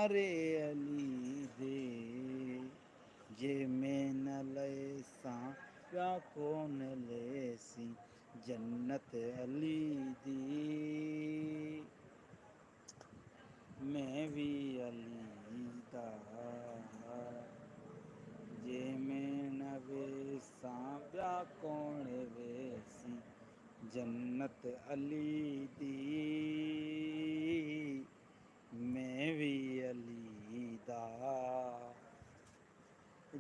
नारे अली दे जे में न लेसा प्या कौन लेसी जन्नत अली दी मैं भी अली दा जे में न वेसा प्या कौन वेसी जन्नत अली दी मैं भी अली दा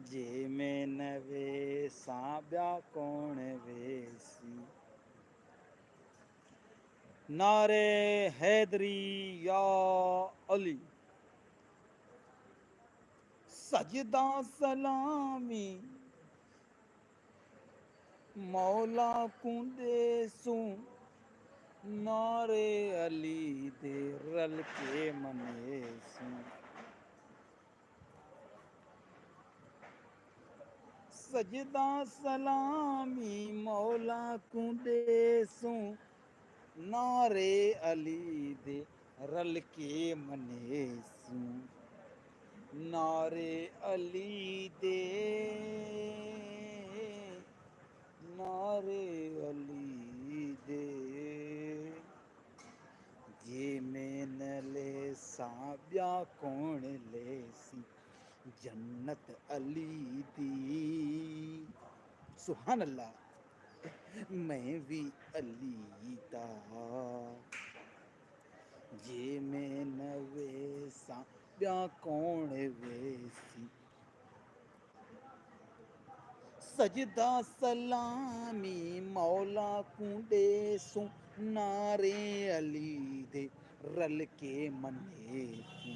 जे में न वेसा ब्या कौन वेसी नारे हैदरी या अली सजदा सलामी मौला कुंदे सू नारे अली दे रल के मने सू सजदा सलामी मौला कुंदे सू नारे अली दे रल के मने सू नारे अली दे नारे अली दे जे में न ले साब्या कौन लेसी जन्नत अली दी सुभान अल्लाह मैं भी अली दा जे में न वेसा ब्या कौन वेसी सजदा सलामी मौला कुंडे सू नारे अली दे रल के मने सू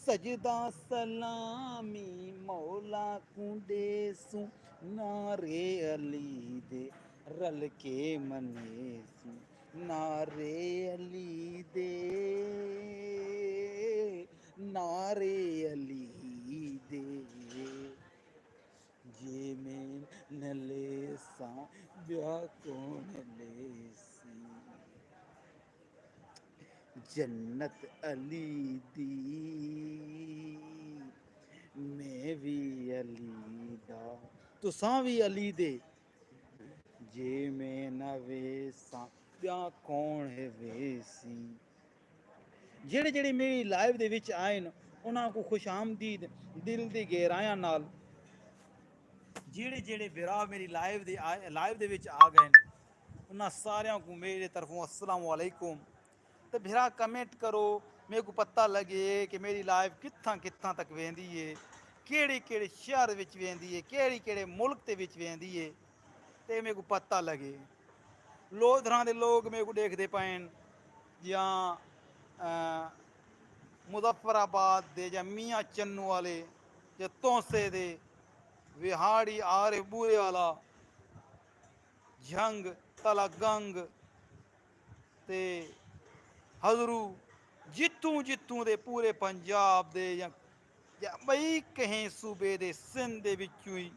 सजदा सलामी मौला कुंडे सू नारे अली दे रल के मने सू नारे अली दे नारे अली दे जे में न लेसा ब्या कौन लेसी जन्नत अली दी मैं भी अली दा तुसां भी अली दे जे में न वेसा ब्या कौन है वेसी ਜਿਹੜੇ ਜਿਹੜੇ ਮੇਰੀ ਲਾਈਵ ਦੇ ਵਿੱਚ ਆਏ ਨੇ ਉਹਨਾਂ ਨੂੰ ਖੁਸ਼ ਆਮਦੀਦ ਦਿਲ ਦੀ ਗਹਿਰਾਈਆਂ ਨਾਲ ਜਿਹੜੇ ਜਿਹੜੇ ਵੀਰਾ ਮੇਰੀ ਲਾਈਵ ਦੇ ਵਿੱਚ ਆ ਗਏ ਨੇ ਉਹਨਾਂ ਸਾਰਿਆਂ ਨੂੰ मेरे तरफों अस्सलाम वालेकुम तो फिर कमेंट करो मेरे को पता लगे कि मेरी लाइव कित्थां कित्थां तक वेंदी है केड़े केड़े शहर विच वेंदी है केड़े केड़े मुल्क ते विच वेंदी है ते मेरे को पता लगे लोधरां दे लोग मेरे को देखदे पैन जां मुजफ्फराबाद दे जां मियाँ चन्नू वाले जां तोंसे दे विहाड़ी आरे बूहे वाला झंग तलागंग ते हजरू जित्तू जित्तू दे पूरे पंजाब दे जां बई कहीं सूबे दे सिंध दे विचों ही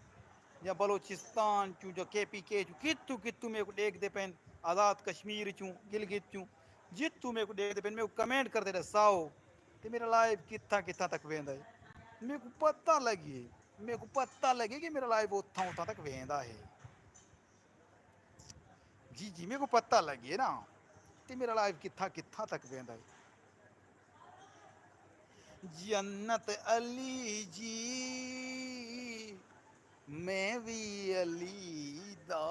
जां बलोचिस्तान चूं जां KPK चूं कित्तू कित्तू मेरे को देखदे पैन आज़ाद कश्मीर चूं गिलगित चूं जित्तू मेरे को देखदे पैन मेरे को कमेंट करदे दसाओ कि मेरा लाइव कित्थां कित्थां तक वेंदा है मेरे को पता लगे कि मेरा लाइव उत्थां उत्थां तक वेंदा है जी जी मेरे को पता लगे ना कि मेरा लाइव कित्थां कित्थां तक वेंदा है जन्नत अली जी मैं भी अली दा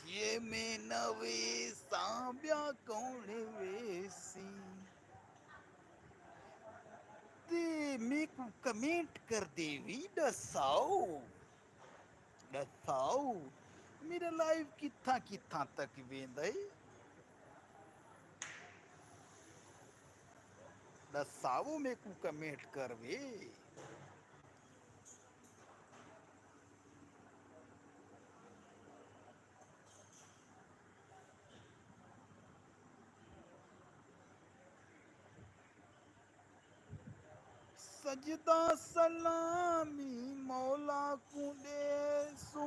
ये में नवे साब्या कौन वेसी ते मेरे को कमेंट कर देवी दसाओ मेरा लाइव कित्थां कित्थां तक वेंदा है दसाओ मेरे को कमेंट कर वे सजदा सलामी मौला कुंडे सू